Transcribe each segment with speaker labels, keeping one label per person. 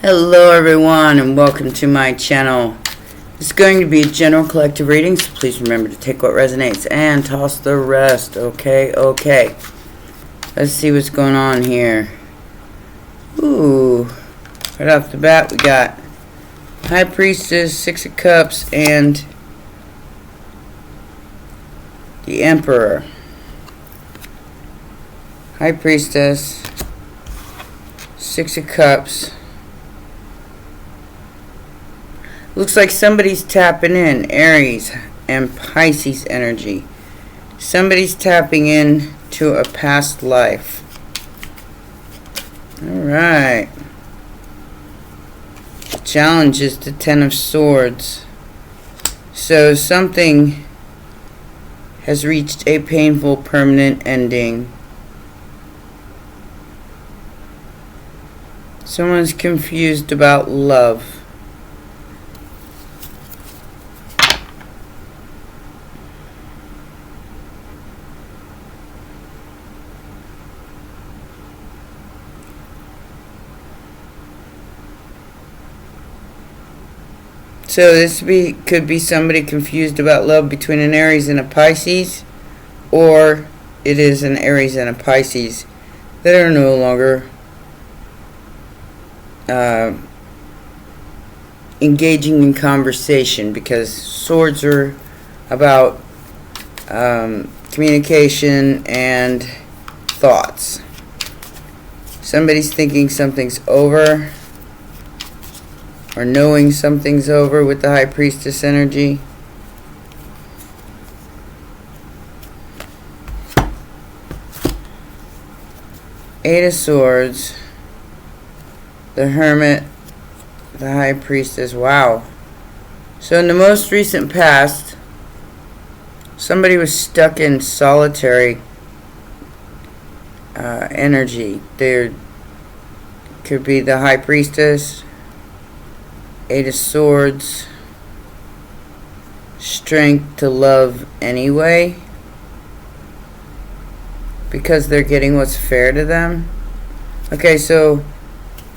Speaker 1: Hello everyone and welcome to my channel. It's going to be a general collective reading, so please remember to take what resonates and toss the rest. Okay. Let's see what's going on here. Ooh, right off the bat we got High Priestess, Six of Cups, and the Emperor. High Priestess, Six of Cups. Looks like somebody's tapping in Aries and Pisces energy. Somebody's tapping in to a past life. Alright. The challenge is the Ten of Swords. So something has reached a painful permanent ending. Someone's confused about love. So this could be somebody confused about love between an Aries and a Pisces, or it is an Aries and a Pisces that are no longer engaging in conversation, because swords are about communication and thoughts. Somebody's thinking something's over, or knowing something's over with the High Priestess energy. Eight of Swords, the Hermit, the High Priestess. Wow. So in the most recent past, somebody was stuck in solitary energy. There could be the High Priestess, Eight of Swords, strength to love anyway, because they're getting what's fair to them. Okay, so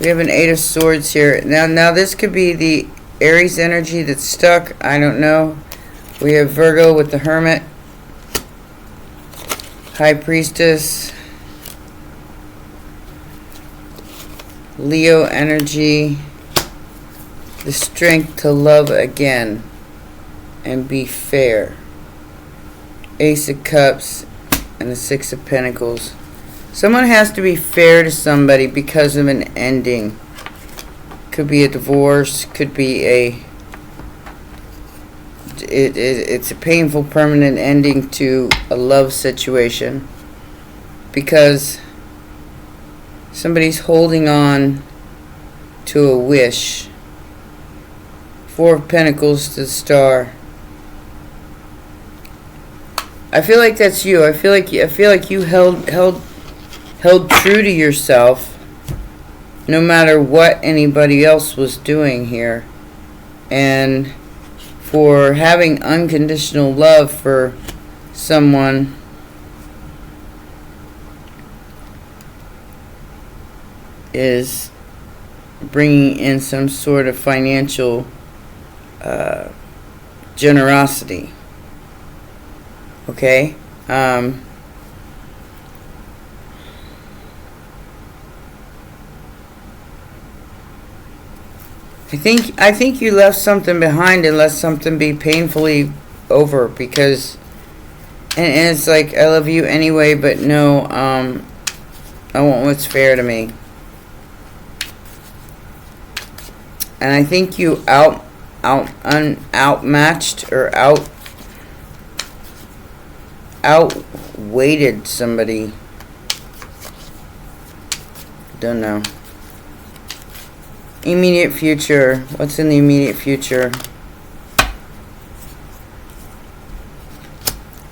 Speaker 1: we have an Eight of Swords here. Now this could be the Aries energy that's stuck. I don't know. We have Virgo with the Hermit, High Priestess, Leo energy, the strength to love again and be fair. Ace of Cups and the Six of Pentacles. Someone has to be fair to somebody because of an ending. Could be a divorce, could be it's a painful permanent ending to a love situation, because somebody's holding on to a wish. Four of Pentacles to the Star. I feel like that's you. I feel like you held true to yourself, no matter what anybody else was doing here, and for having unconditional love for someone. Is bringing in some sort of financial generosity. Okay. I think you left something behind and let something be painfully over, because and it's like, I love you anyway, but no, I want what's fair to me. And I think you outmatched or outweighted somebody. Don't know. Immediate future. What's in the immediate future?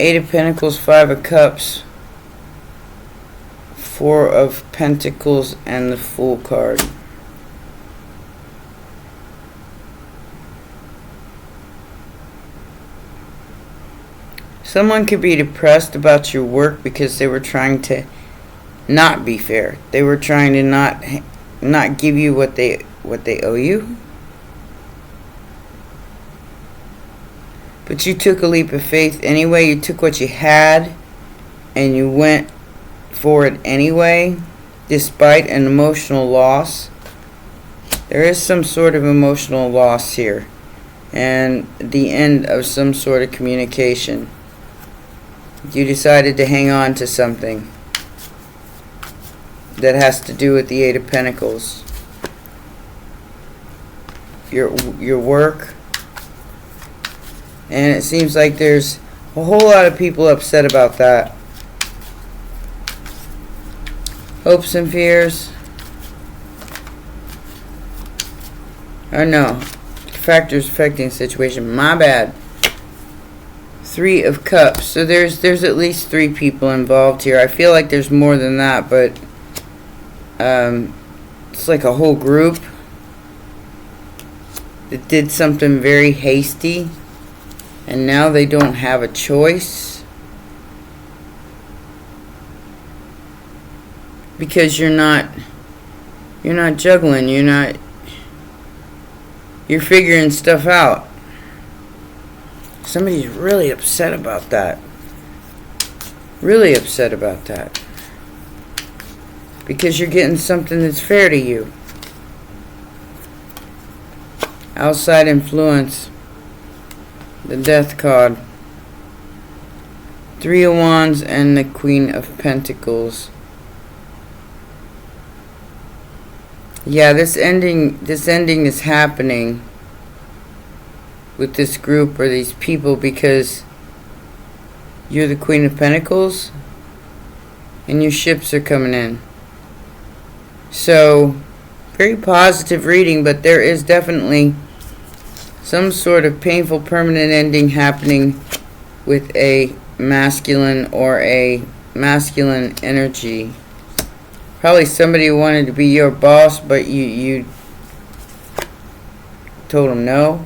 Speaker 1: Eight of Pentacles, Five of Cups, Four of Pentacles, and the Fool card. Someone could be depressed about your work because they were trying to not be fair. They were trying to not give you what they what they owe you. But you took a leap of faith anyway. You took what you had and you went for it anyway, despite an emotional loss. There is some sort of emotional loss here, and the end of some sort of communication. You decided to hang on to something that has to do with the Eight of Pentacles. Your work. And it seems like there's a whole lot of people upset about that. Hopes and fears. Or no. Factors affecting situation. My bad. Three of Cups. So there's at least 3 people involved here. I feel like there's more than that, but it's like a whole group that did something very hasty, and now they don't have a choice because you're not juggling, you're figuring stuff out. Somebody's really upset about that. Really upset about that. Because you're getting something that's fair to you. Outside influence. The Death card. 3 of Wands and the Queen of Pentacles. Yeah, this ending is happening with this group or these people because you're the Queen of Pentacles and your ships are coming in. So, very positive reading, but there is definitely some sort of painful permanent ending happening with a masculine or a masculine energy. Probably somebody who wanted to be your boss, but you told him no.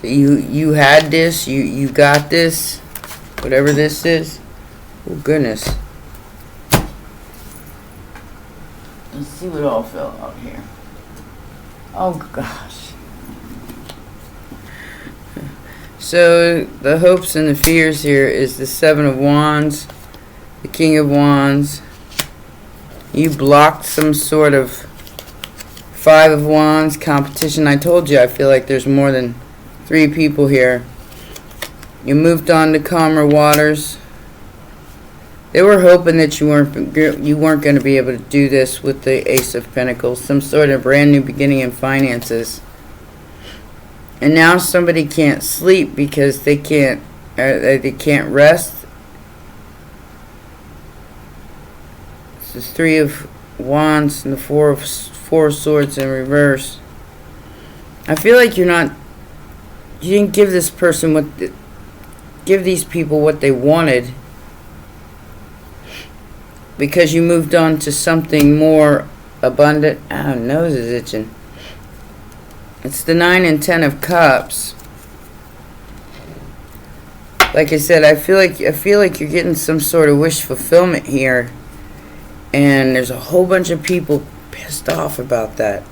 Speaker 1: You had this, you got this, whatever this is. Oh goodness. Let's see what all fell out here. Oh gosh. So the hopes and the fears here is the 7 of Wands, the King of Wands. You blocked some sort of 5 of Wands competition. I told you I feel like there's more than 3 people here. You moved on to calmer waters. They were hoping that you weren't going to be able to do this with the Ace of Pentacles, some sort of brand new beginning in finances. And now somebody can't sleep because they can't rest. This is 3 of Wands and the 4 of Swords in reverse. I feel like you didn't give this person give these people what they wanted, because you moved on to something more abundant. Oh, nose is itching. It's the 9 and 10 of Cups. Like I said, I feel like you're getting some sort of wish fulfillment here, and there's a whole bunch of people pissed off about that.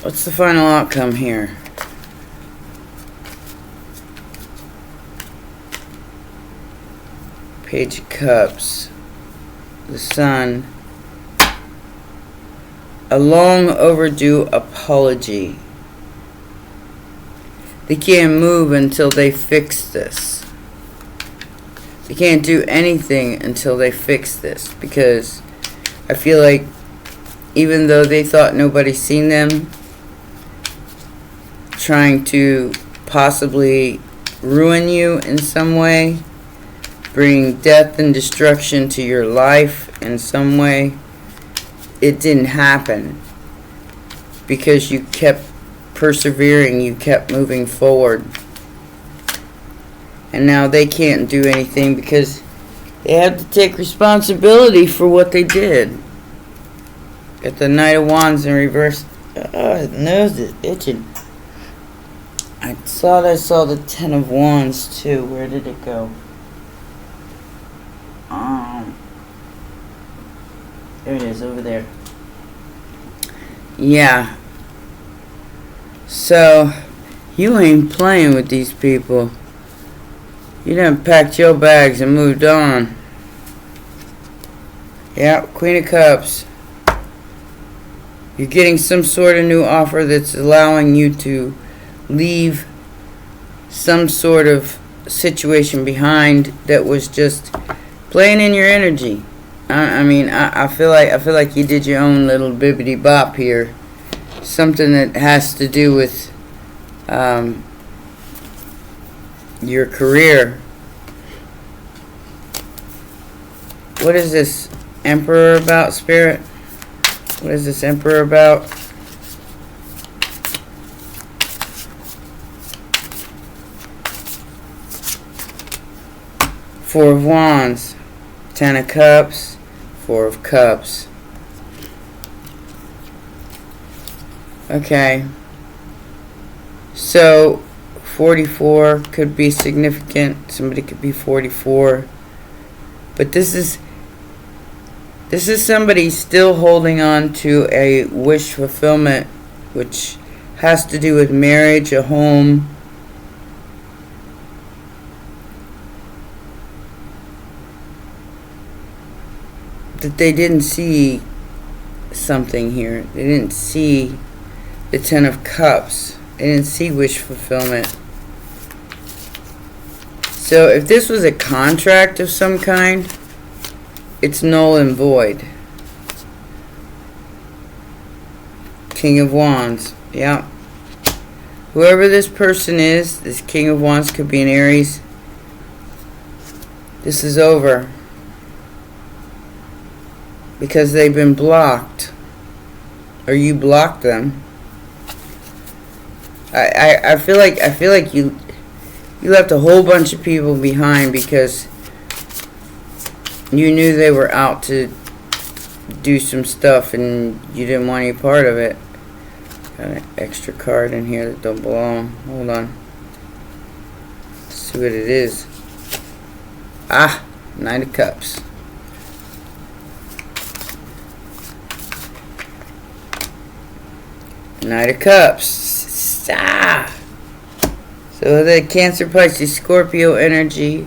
Speaker 1: What's the final outcome here? Page of Cups. The Sun. A long overdue apology. They can't move until they fix this. They can't do anything until they fix this, because I feel like even though they thought nobody seen them, trying to possibly ruin you in some way, bring death and destruction to your life in some way, it didn't happen because you kept persevering, you kept moving forward. And now they can't do anything because they have to take responsibility for what they did. Got the Knight of Wands in reverse. Oh, his nose is itching. I thought I saw the Ten of Wands too. Where did it go? There it is, over there. Yeah. So, you ain't playing with these people. You done packed your bags and moved on. Yeah, Queen of Cups. You're getting some sort of new offer that's allowing you to leave some sort of situation behind that was just playing in your energy. I feel like you did your own little bibbity bop here. Something that has to do with your career. What is this Emperor about, Spirit? What is this Emperor about? Four of Wands, Ten of Cups, Four of Cups. Okay. So, 44 could be significant. Somebody could be 44. But this is somebody still holding on to a wish fulfillment, which has to do with marriage, a home. That they didn't see something here. They didn't see the Ten of Cups. They didn't see wish fulfillment. So if this was a contract of some kind, it's null and void. King of Wands. Yeah. Whoever this person is, this King of Wands could be an Aries. This is over. Because they've been blocked. Or you blocked them. I feel like you left a whole bunch of people behind because you knew they were out to do some stuff and you didn't want any part of it. Got an extra card in here that don't belong. Hold on. Let's see what it is. Ah, Nine of Cups. Knight of Cups. Ah. So the Cancer, Pisces, Scorpio energy,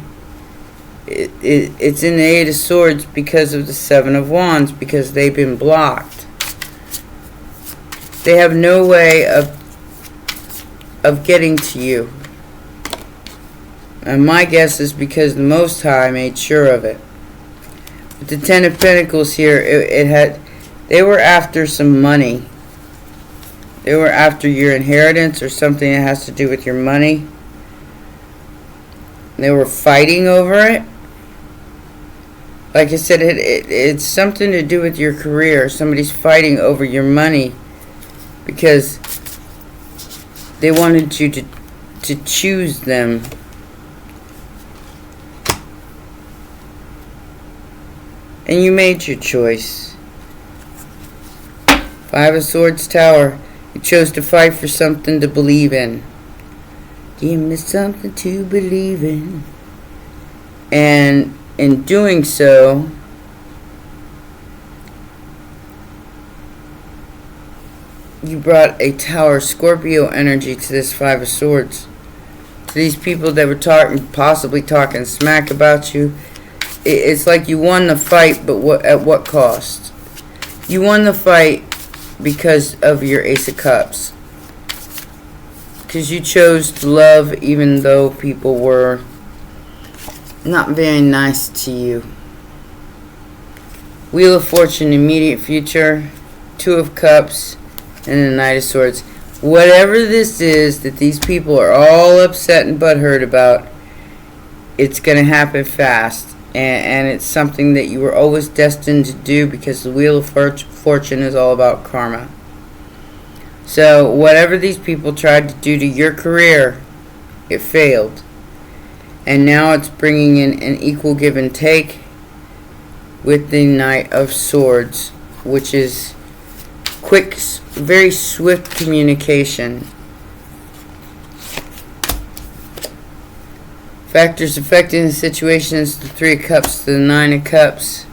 Speaker 1: it's in the Eight of Swords because of the Seven of Wands, because they've been blocked. They have no way of getting to you. And my guess is because the Most High made sure of it. With the Ten of Pentacles here, they were after some money. They were after your inheritance or something that has to do with your money. They were fighting over it. Like I said, it's something to do with your career. Somebody's fighting over your money because they wanted you to choose them. And you made your choice. Five of Swords, Tower. You chose to fight for something to believe in. Give me something to believe in. And in doing so, you brought a Tower Scorpio energy to this Five of Swords. To these people that were possibly talking smack about you. It's like you won the fight, but at what cost? You won the fight because of your Ace of Cups. Because you chose to love even though people were not very nice to you. Wheel of Fortune, immediate future. Two of Cups. And the Knight of Swords. Whatever this is that these people are all upset and butthurt about, it's going to happen fast. And it's something that you were always destined to do because the Wheel of Fortune is all about karma. So whatever these people tried to do to your career, it failed. And now it's bringing in an equal give and take with the Knight of Swords, which is quick, very swift communication. Factors affecting the situation is the Three of Cups, the Nine of Cups,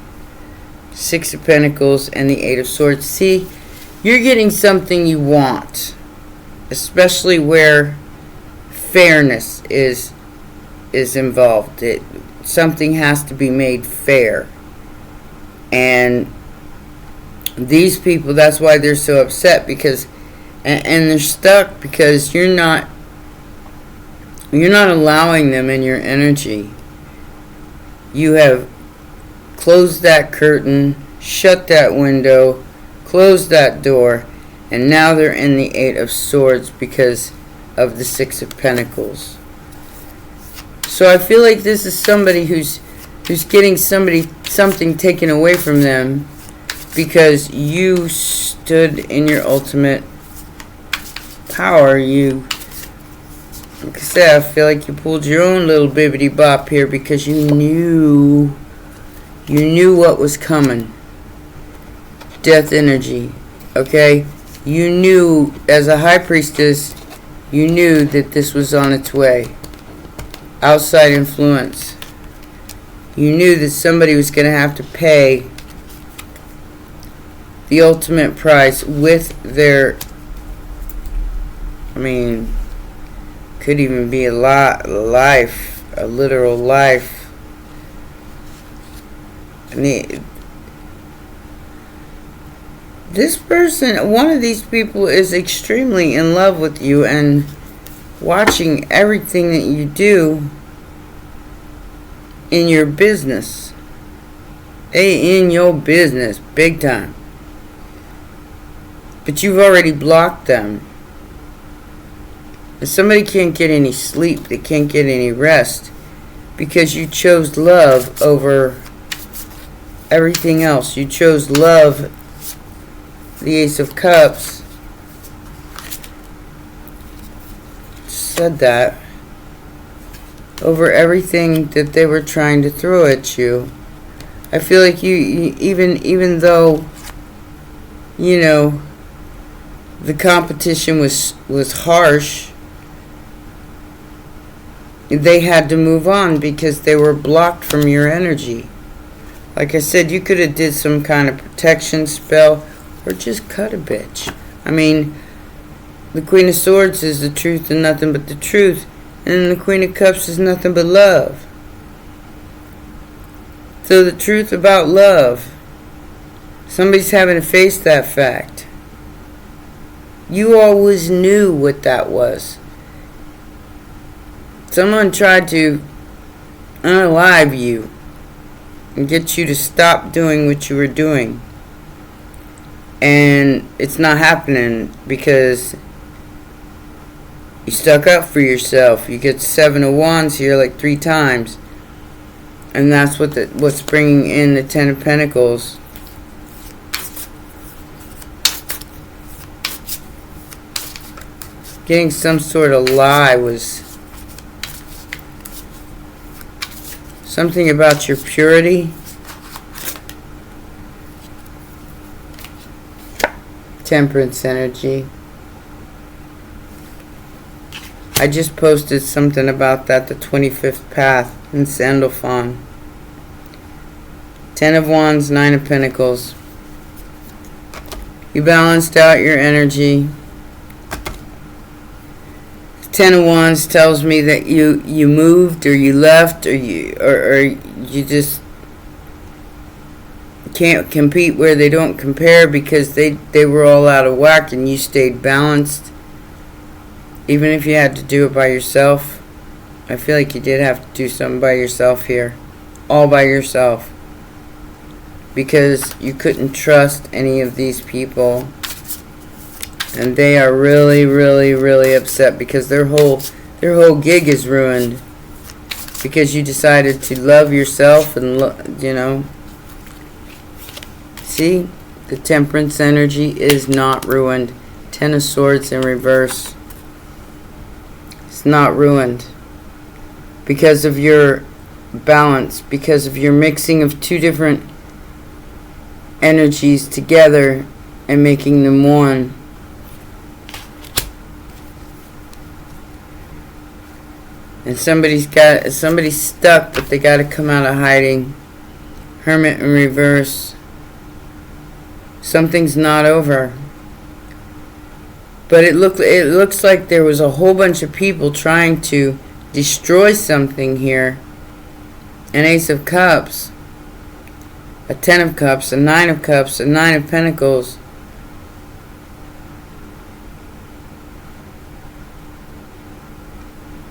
Speaker 1: Six of Pentacles, and the Eight of Swords. See, you're getting something you want, especially where fairness is involved. Something has to be made fair. And these people, that's why they're so upset, because and they're stuck because you're not allowing them in your energy. You have closed that curtain, shut that window, closed that door, and now they're in the Eight of Swords because of the Six of Pentacles. So I feel like this is somebody who's getting something taken away from them because you stood in your ultimate power. Like I said, I feel like you pulled your own little bibbity bop here because you knew what was coming. Death energy, okay? You knew, as a high priestess, you knew that this was on its way. Outside influence. You knew that somebody was going to have to pay the ultimate price with their, could even be a life, a literal life. This person, one of these people, is extremely in love with you and watching everything that you do in your business. In your business, big time. But you've already blocked them. And somebody can't get any sleep, they can't get any rest, because you chose love over everything else. You chose love, the Ace of Cups. Said that. Over everything that they were trying to throw at you. I feel like you even though, the competition was harsh, they had to move on because they were blocked from your energy. Like I said, you could have did some kind of protection spell or just cut a bitch. The Queen of Swords is the truth and nothing but the truth. And the Queen of Cups is nothing but love. So the truth about love, somebody's having to face that fact. You always knew what that was. Someone tried to unalive you and get you to stop doing what you were doing. And it's not happening because you stuck up for yourself. You get Seven of Wands here like 3 times. And that's what's bringing in the Ten of Pentacles. Getting some sort of lie was something about your purity. Temperance energy. I just posted something about that, the 25th path in Sandalphon. 10 of Wands, 9 of Pentacles. You balanced out your energy. 10 of Wands tells me that you moved or you left or you just can't compete where they don't compare because they were all out of whack and you stayed balanced. Even if you had to do it by yourself. I feel like you did have to do something by yourself here. All by yourself. Because you couldn't trust any of these people. And they are really, really, really upset because their whole gig is ruined. Because you decided to love yourself and, See? The Temperance energy is not ruined. 10 of Swords in reverse. It's not ruined. Because of your balance. Because of your mixing of 2 different energies together and making them one. And somebody's stuck, but they got to come out of hiding. Hermit in reverse. Something's not over. But it looks like there was a whole bunch of people trying to destroy something here. An Ace of Cups, a Ten of Cups, a Nine of Cups, a Nine of Pentacles.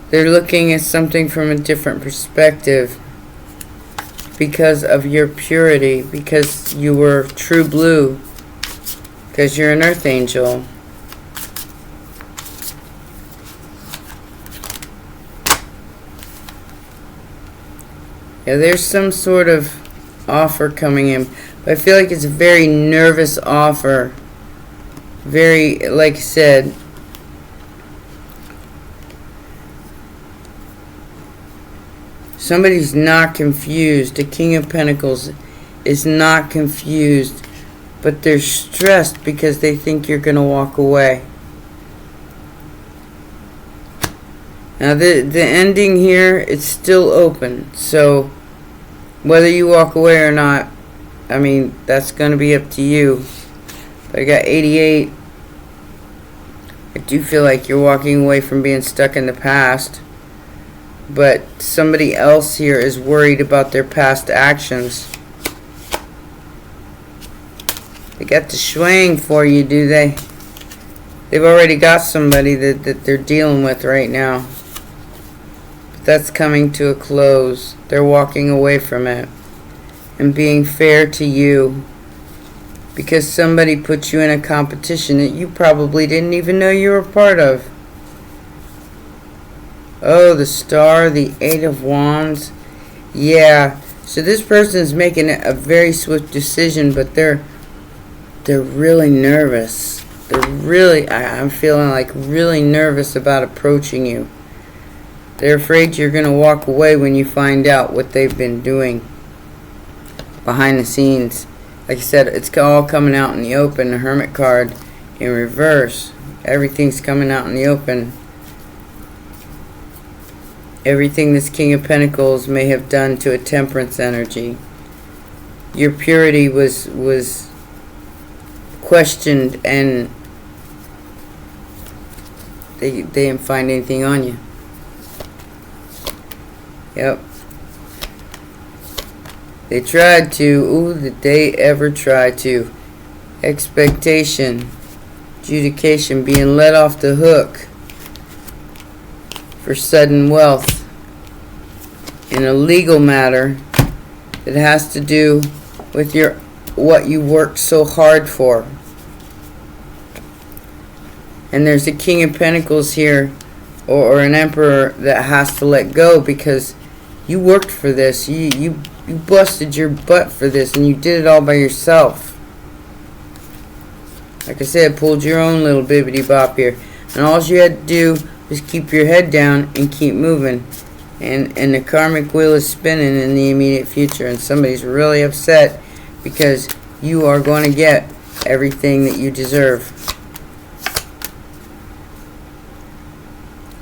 Speaker 1: They're looking at something from a different perspective because of your purity, because you were true blue, because you're an earth angel. Yeah, there's some sort of offer coming in, but I feel like it's a very nervous offer. Very, like I said, somebody's not confused. The King of Pentacles is not confused, but they're stressed because they think you're going to walk away. Now the ending here, it's still open, so whether you walk away or not, I mean, that's going to be up to you. But I got 88. I do feel like you're walking away from being stuck in the past, but somebody else here is worried about their past actions. They got the swing for you, do they? They've already got somebody that they're dealing with right now. That's coming to a close. They're walking away from it and being fair to you because somebody put you in a competition that you probably didn't even know you were part of. Oh, the Star, the Eight of Wands. Yeah, so this person's making a very swift decision, but they're really nervous. They're really, I'm feeling like really nervous about approaching you. They're afraid you're going to walk away when you find out what they've been doing behind the scenes. Like I said, it's all coming out in the open. The Hermit card in reverse. Everything's coming out in the open. Everything this King of Pentacles may have done to a Temperance energy. Your purity was questioned, and they didn't find anything on you. Yep. They tried to. Ooh, did they ever try to? Expectation. Adjudication. Being let off the hook for sudden wealth. In a legal matter that has to do with what you worked so hard for. And there's a King of Pentacles here, or an Emperor that has to let go because you worked for this. You busted your butt for this, and you did it all by yourself. Like I said, pulled your own little bibbity bop here, and all you had to do was keep your head down and keep moving. And the karmic wheel is spinning in the immediate future, and somebody's really upset because you are going to get everything that you deserve.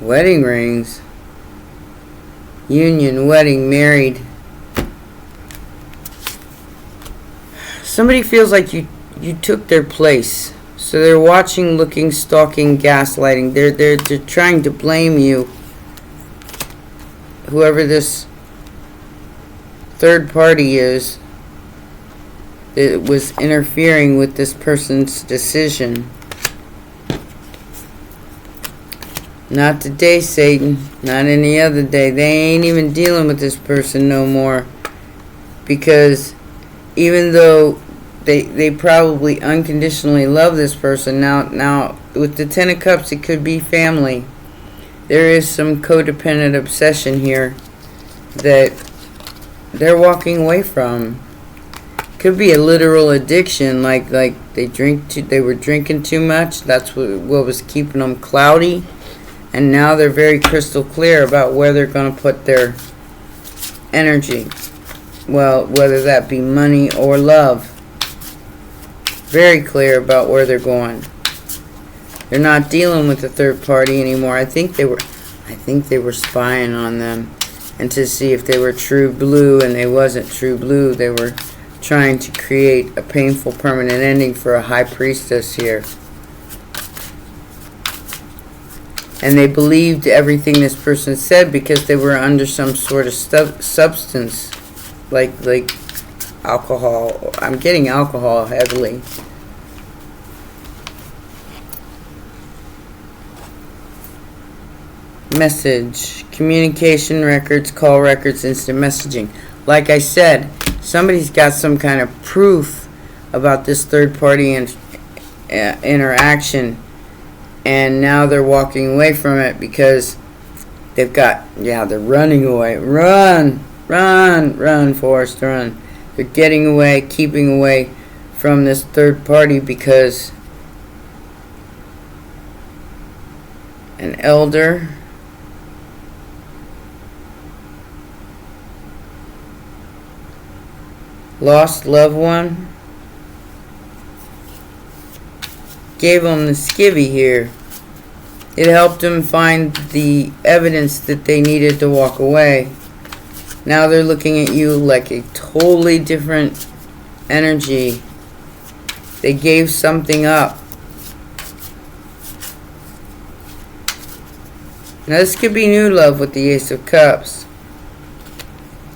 Speaker 1: Wedding rings. Union, wedding, married. Somebody feels like you took their place. So they're watching, looking, stalking, gaslighting. They're trying to blame you. Whoever this third party is that was interfering with this person's decision. Not today, Satan. Not any other day. They ain't even dealing with this person no more. Because even though they probably unconditionally love this person, now with the Ten of Cups, it could be family. There is some codependent obsession here that they're walking away from. Could be a literal addiction, like they were drinking too much. That's what was keeping them cloudy. And now they're very crystal clear about where they're going to put their energy. Well, whether that be money or love. Very clear about where they're going. They're not dealing with the third party anymore. I think they I think they were spying on them, and to see if they were true blue, and they wasn't true blue. They were trying to create a painful permanent ending for a high priestess here. And they believed everything this person said because they were under some sort of substance, like alcohol. I'm getting alcohol heavily. Message, communication records, call records, instant messaging. Like I said, somebody's got some kind of proof about this third party interaction, and now they're walking away from it because they've got, they're running away. Run, Forrest, run. They're getting away, keeping away from this third party because an elder, lost loved one, gave them the skivvy here. It helped them find the evidence that they needed to walk away. Now they're looking at you like a totally different energy. They gave something up. Now this could be new love with the Ace of Cups.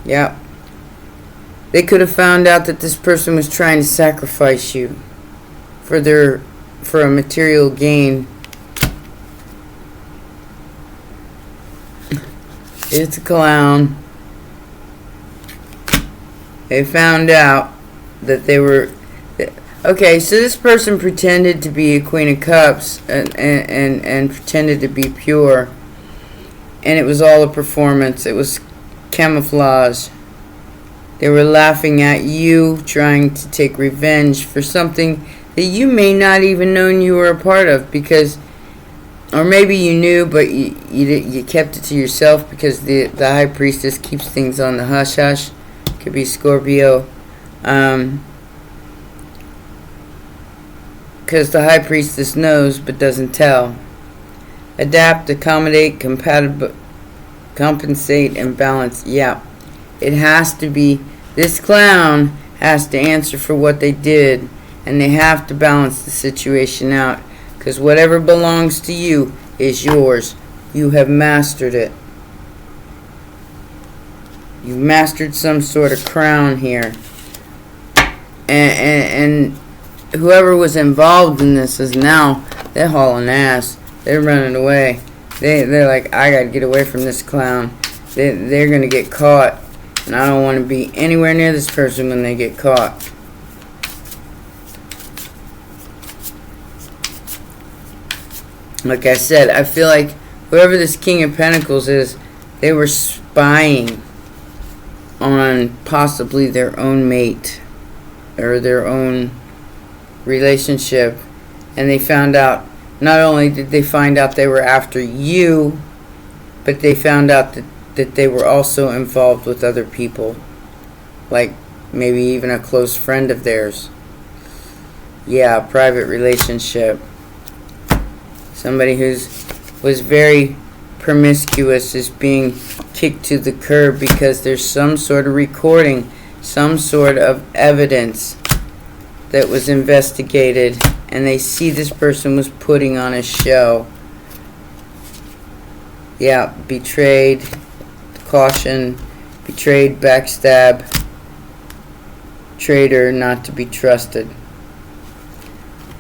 Speaker 1: Yep. They could have found out that this person was trying to sacrifice you for a material gain. It's a clown. They found out that they were... Okay, so this person pretended to be a Queen of Cups and pretended to be pure. And it was all a performance. It was camouflage. They were laughing at you, trying to take revenge for something that you may not even known you were a part of, because, or maybe you knew, but you kept it to yourself because the High Priestess keeps things on the hush hush. Could be Scorpio, because the High Priestess knows but doesn't tell. Adapt, accommodate, compensate, and balance. Yeah, it has to be. This clown has to answer for what they did, and they have to balance the situation out, because whatever belongs to you is yours. You have mastered it. You've mastered some sort of crown here. And whoever was involved in this is now, they're hauling ass. They're running away. They're like, I gotta get away from this clown. They're gonna get caught. And I don't want to be anywhere near this person when they get caught. Like I said, I feel like whoever this King of Pentacles is, they were spying on possibly their own mate or their own relationship. And they found out, not only did they find out they were after you, but they found out that they were also involved with other people, like maybe even a close friend of theirs. Yeah, a private relationship. Somebody was very promiscuous is being kicked to the curb because there's some sort of recording, some sort of evidence that was investigated, and they see this person was putting on a show. Yeah, betrayed, caution, betrayed, backstab, traitor, not to be trusted.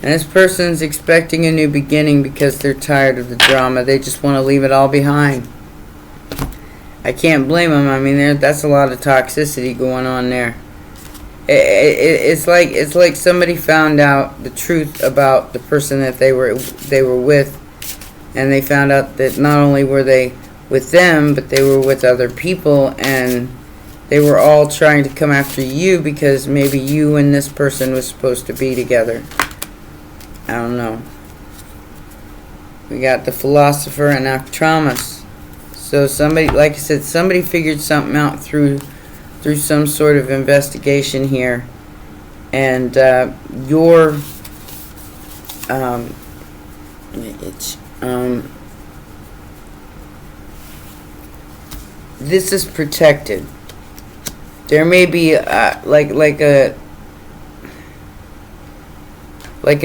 Speaker 1: And this person's expecting a new beginning because they're tired of the drama. They just want to leave it all behind. I can't blame them. I mean, that's a lot of toxicity going on there. It's like somebody found out the truth about the person that they were with, and they found out that not only were they with them, but they were with other people, and they were all trying to come after you because maybe you and this person was supposed to be together. I don't know. We got the Philosopher and Actramus. So somebody, like I said, somebody figured something out through some sort of investigation here, and your this is protected. There may be like an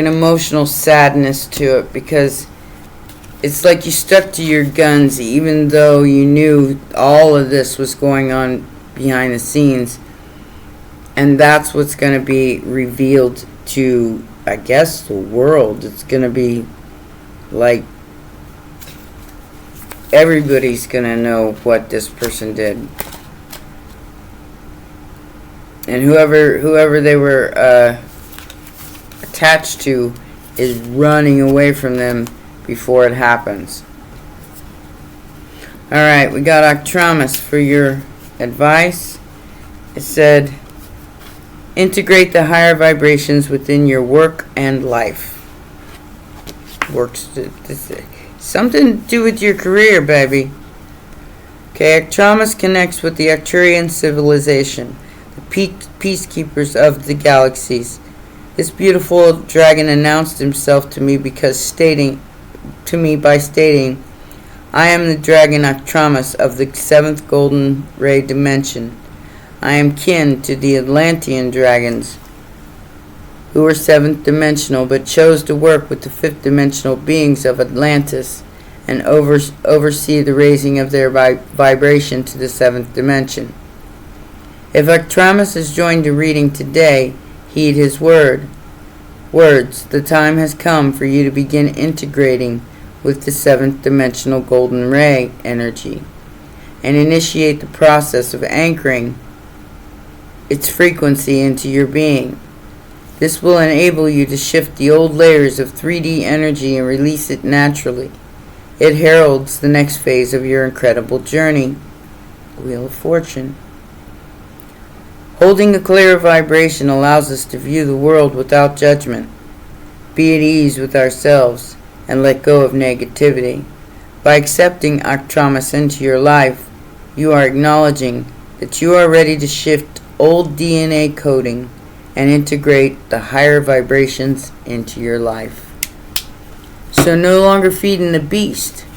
Speaker 1: emotional sadness to it, because it's like you stuck to your guns even though you knew all of this was going on behind the scenes. And that's what's going to be revealed to, I guess, the world. It's going to be like everybody's going to know what this person did. And whoever they were attached to is running away from them before it happens. Alright, we got Octramus for your advice. It said, integrate the higher vibrations within your work and life. Something to do with your career, baby. Okay, Octramus connects with the Arcturian civilization, the peacekeepers of the galaxies. This beautiful dragon announced himself to me by stating, I am the dragon Octramus of the 7th golden ray dimension. I am kin to the Atlantean dragons, who were 7th dimensional, but chose to work with the 5th dimensional beings of Atlantis and oversee the raising of their vibration to the 7th dimension. If Octramus has joined the reading today, heed his words. The time has come for you to begin integrating with the 7th dimensional golden ray energy and initiate the process of anchoring its frequency into your being. This will enable you to shift the old layers of 3D energy and release it naturally. It heralds the next phase of your incredible journey. Wheel of Fortune. Holding a clear vibration allows us to view the world without judgment, be at ease with ourselves, and let go of negativity. By accepting Octramus into your life, you are acknowledging that you are ready to shift old DNA coding and integrate the higher vibrations into your life. So no longer feeding the beast.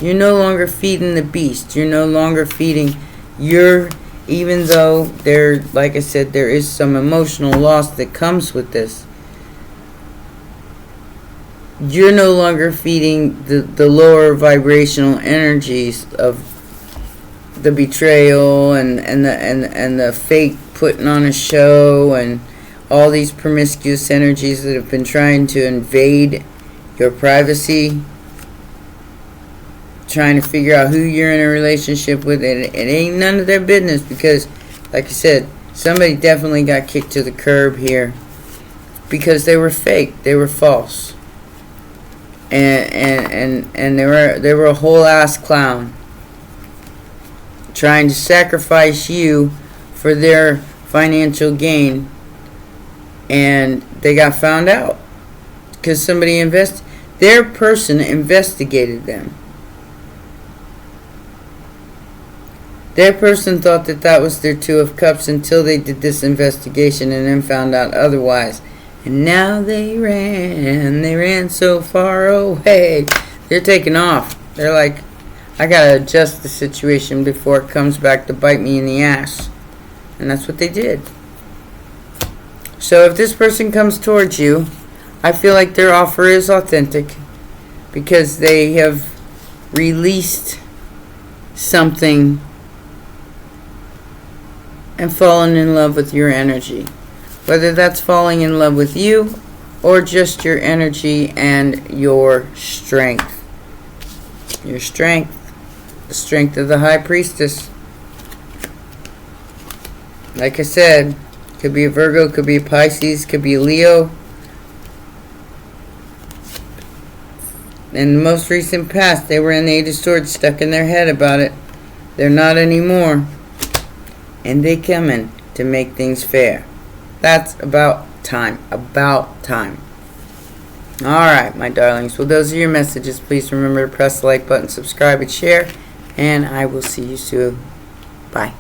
Speaker 1: You're no longer feeding the beast. You're no longer feeding your... Even though there, like I said, there is some emotional loss that comes with this, you're no longer feeding the lower vibrational energies of the betrayal and the fake putting on a show and all these promiscuous energies that have been trying to invade your privacy, trying to figure out who you're in a relationship with. It ain't none of their business, because like I said, somebody definitely got kicked to the curb here because they were fake, they were false, and they were a whole ass clown trying to sacrifice you for their financial gain, and they got found out because their person investigated them. Their person thought that was their 2 of Cups until they did this investigation and then found out otherwise. And now they ran so far away. They're taking off. They're like, I gotta adjust the situation before it comes back to bite me in the ass. And that's what they did. So if this person comes towards you, I feel like their offer is authentic, because they have released something and fallen in love with your energy. Whether that's falling in love with you or just your energy and your strength. Your strength. The strength of the High Priestess. Like I said, could be a Virgo, could be a Pisces, could be a Leo. In the most recent past, they were in the 8 of Swords, stuck in their head about it. They're not anymore. And they coming to make things fair. That's about time. About time. Alright, my darlings. Well, those are your messages. Please remember to press the like button, subscribe, and share. And I will see you soon. Bye.